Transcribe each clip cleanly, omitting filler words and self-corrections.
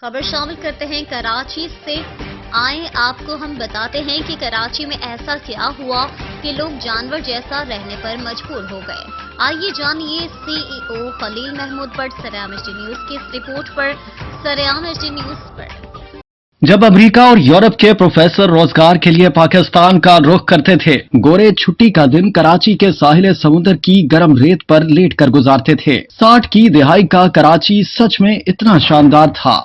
खबर शामिल करते हैं कराची से। आए आपको हम बताते हैं कि कराची में ऐसा क्या हुआ कि लोग जानवर जैसा रहने पर मजबूर हो गए। आइए जानिए सीईओ खलील महमूद भट्ट सरेआम एचडी न्यूज की इस रिपोर्ट पर। सरेआम एचडी न्यूज पर। जब अमेरिका और यूरोप के प्रोफेसर रोजगार के लिए पाकिस्तान का रुख करते थे, गोरे छुट्टी का दिन कराची के साहिल समुद्र की गर्म रेत पर लेटकर गुजारते थे। 60 की दहाई का कराची सच में इतना शानदार था।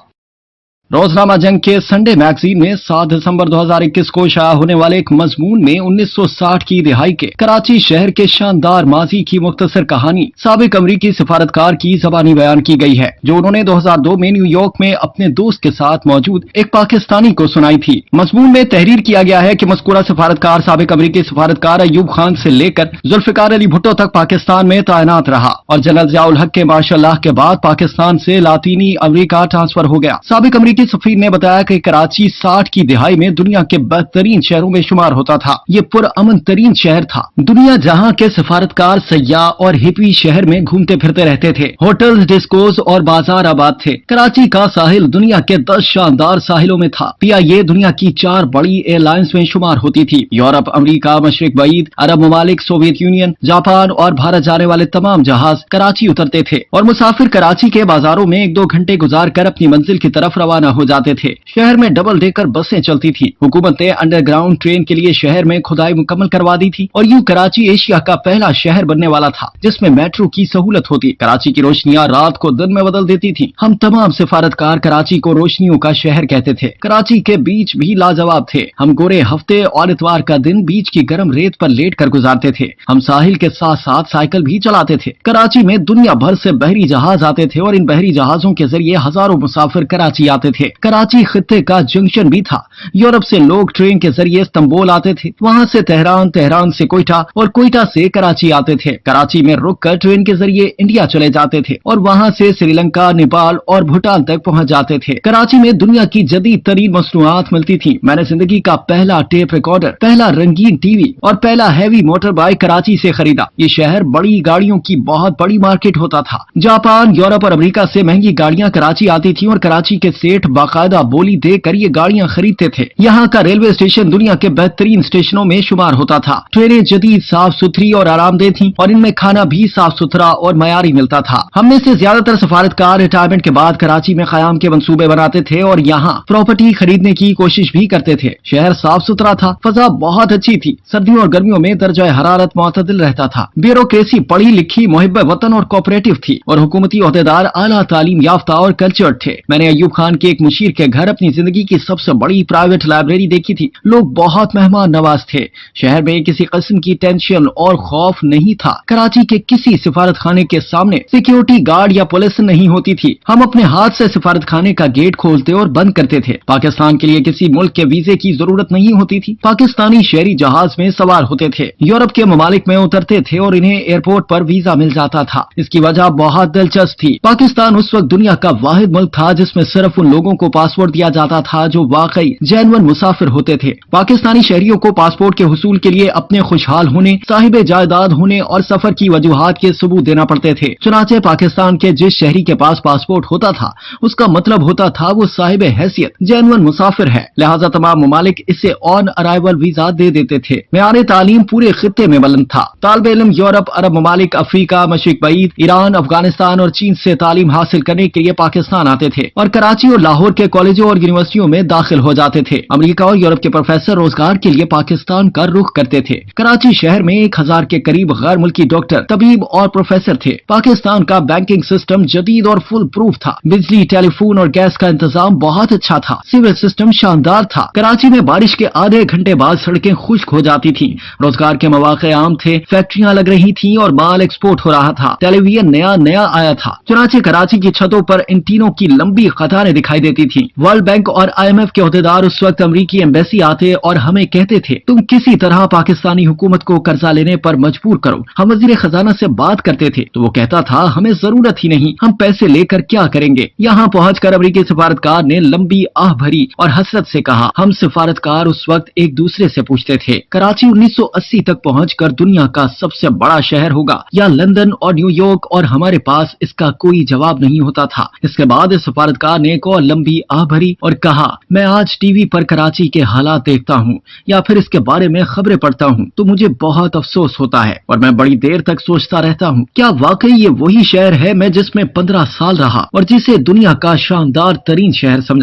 रोजनामा जंग के संडे मैगजीन में 7 दिसंबर 2021 को शाया होने वाले एक मजमून में 1960 की दिहाई के कराची शहर के शानदार माजी की मुख्तसर कहानी साबिक अमरीकी सिफारतकार की ज़बानी बयान की गई है, जो उन्होंने 2002 में न्यूयॉर्क में अपने दोस्त के साथ मौजूद एक पाकिस्तानी को सुनाई थी। मजमून में तहरीर किया गया है कि मज़कूरा सिफारतकार साबिक अमरीकी सिफारतकार अयूब खान से लेकर जुल्फिकार अली भुट्टो तक पाकिस्तान में तैनात रहा और जनरल ज़ियाउल हक के मार्शल के बाद पाकिस्तान से लातीनी अमरीका ट्रांसफर हो गया। साबिक अमरीकी सफीर ने बताया कि कराची 60 की दिहाई में दुनिया के बेहतरीन शहरों में शुमार होता था। ये पुरअमन तरीन शहर था। दुनिया जहां के सिफारतकार सयाह और हिपी शहर में घूमते फिरते रहते थे। होटल्स, डिस्कोस और बाजार आबाद थे। कराची का साहिल दुनिया के 10 शानदार साहिलों में था। PIA दुनिया की 4 बड़ी एयरलाइंस में शुमार होती थी। यूरोप, अमरीका, मशरिक बईद, अरब ममालिक, सोवियत यूनियन, जापान और भारत जाने वाले तमाम जहाज कराची उतरते थे और मुसाफिर कराची के बाजारों में 1-2 घंटे गुजार कर अपनी मंजिल की तरफ रवाना हो जाते थे। शहर में डबल डेकर बसें चलती थी। हुकूमत ने अंडरग्राउंड ट्रेन के लिए शहर में खुदाई मुकम्मल करवा दी थी और यूं कराची एशिया का पहला शहर बनने वाला था जिसमें मेट्रो की सहूलत होती। कराची की रोशनियां रात को दिन में बदल देती थी। हम तमाम सिफारतकार कराची को रोशनियों का शहर कहते थे। कराची के बीच भी लाजवाब थे। हम गोरे हफ्ते और इतवार का दिन बीच की गर्म रेत पर लेट कर गुजारते थे। हम साहिल के साथ साथ साइकिल भी चलाते थे। कराची में दुनिया भर से बहरी जहाज आते थे और इन बहरी जहाजों के जरिए हजारों मुसाफिर कराची आते थे। कराची खित्ते का जंक्शन भी था। यूरोप से लोग ट्रेन के जरिए इस्तांबुल आते थे, वहां से तेहरान, तेहरान से कोयटा और कोयटा से कराची आते थे। कराची में रुक कर ट्रेन के जरिए इंडिया चले जाते थे और वहां से श्रीलंका, नेपाल और भूटान तक पहुंच जाते थे। कराची में दुनिया की जदीद तरीन मसनूआत मिलती थी। मैंने जिंदगी का पहला टेप रिकॉर्डर, पहला रंगीन टीवी और पहला हैवी मोटर बाइक कराची से खरीदा। ये शहर बड़ी गाड़ियों की बहुत बड़ी मार्केट होता था। जापान, यूरोप और अमेरिका से महंगी गाड़ियां कराची आती थी और कराची के सेठ बाकायदा बोली देकर ये गाड़ियां खरीदते थे। यहाँ का रेलवे स्टेशन दुनिया के बेहतरीन स्टेशनों में शुमार होता था। ट्रेनें जदीद, साफ सुथरी और आरामदेह थी और इनमें खाना भी साफ सुथरा और मयारी मिलता था। हम में से ज्यादातर सफारतकार रिटायरमेंट के बाद कराची में क़याम के मंसूबे बनाते थे और यहाँ प्रॉपर्टी खरीदने की कोशिश भी करते थे। शहर साफ सुथरा था, फजा बहुत अच्छी थी। सर्दियों और गर्मियों में दर्जा हरारत मुतदिल रहता था। ब्यूरोक्रेसी पढ़ी लिखी, मुहिब वतन और कोऑपरेटिव थी और हुकूमती ओहदेदार आला तालीम याफ्ता और कल्चर्ड थे। मैंने अयूब खान के एक मुशीर के घर अपनी जिंदगी की सबसे बड़ी प्राइवेट लाइब्रेरी देखी थी। लोग बहुत मेहमान नवाज थे। शहर में किसी किस्म की टेंशन और खौफ नहीं था। कराची के किसी सिफारत खाने के सामने सिक्योरिटी गार्ड या पुलिस नहीं होती थी। हम अपने हाथ से सिफारत खाने का गेट खोलते और बंद करते थे। पाकिस्तान के लिए किसी मुल्क के वीजे की जरूरत नहीं होती थी। पाकिस्तानी शहरी जहाज में सवार होते थे, यूरोप के ममालिक में उतरते थे और इन्हें एयरपोर्ट पर वीजा मिल जाता था। इसकी वजह बहुत दिलचस्प थी। पाकिस्तान उस वक्त दुनिया का वाहिद मुल्क था जिसमें सिर्फ उन लोगों को पासपोर्ट दिया जाता था जो वाकई जेन्युइन मुसाफिर होते थे। पाकिस्तानी शहरियों को पासपोर्ट के हुसूल के लिए अपने खुशहाल होने, साहिब जायदाद होने और सफर की वजूहात के सबूत देना पड़ते थे। चुनाचे पाकिस्तान के जिस शहरी के पास पासपोर्ट होता था उसका मतलब होता था वो साहिब हैसियत जेन्युइन मुसाफिर है। लिहाजा तमाम ममालिक इसे ऑन अराइवल वीजा दे देते थे। मेयार तालीम पूरे खित्ते में बुलंद था। तालिब इल्म यूरोप, अरब ममालिक, अफ्रीका, मशरिक बईद, ईरान, अफगानिस्तान और चीन से तालीम हासिल करने के लिए पाकिस्तान आते थे और कराची और लाहौर के कॉलेजों और यूनिवर्सिटियों में दाखिल हो जाते थे। अमेरिका और यूरोप के प्रोफेसर रोजगार के लिए पाकिस्तान का रुख करते थे। कराची शहर में 1000 के करीब गैर मुल्की डॉक्टर, तबीब और प्रोफेसर थे। पाकिस्तान का बैंकिंग सिस्टम जदीद और फुल प्रूफ था। बिजली, टेलीफोन और गैस का इंतजाम बहुत अच्छा था। सिविल सिस्टम शानदार था। कराची में बारिश के आधे घंटे बाद सड़कें खुश्क हो जाती थी। रोजगार के मौके आम थे। फैक्ट्रियां लग रही थी और माल एक्सपोर्ट हो रहा था। टेलीविजन नया नया आया था। चुनाचे कराची की छतों पर एंटीनों की लंबी कतारें दिखाई देती थी। वर्ल्ड बैंक और IMF के ओहदेदार उस वक्त अमरीकी एम्बेसी आते और हमें कहते थे, तुम किसी तरह पाकिस्तानी हुकूमत को कर्जा लेने पर मजबूर करो। हम वजीर खजाना से बात करते थे तो वो कहता था, हमें जरूरत ही नहीं, हम पैसे लेकर क्या करेंगे। यहाँ पहुंचकर अमरीकी सिफारतकार ने लंबी आह भरी और हसरत से कहा। हम सिफारतकार उस वक्त एक दूसरे से पूछते थे, कराची 1980 तक पहुंचकर दुनिया का सबसे बड़ा शहर होगा या लंदन और न्यूयॉर्क, और हमारे पास इसका कोई जवाब नहीं होता था। इसके बाद इस सिफारतकार ने एक और लंबी आह भरी और कहा, मैं आज टीवी पर कराची के हालात देखता हूँ या फिर इसके बारे में खबरें पढ़ता हूँ तो मुझे बहुत अफसोस होता है और मैं बड़ी देर तक सोचता रहता हूँ, क्या वाकई ये वही शहर है मैं जिसमें 15 साल रहा और जिसे दुनिया का शानदार तरीन शहर समझा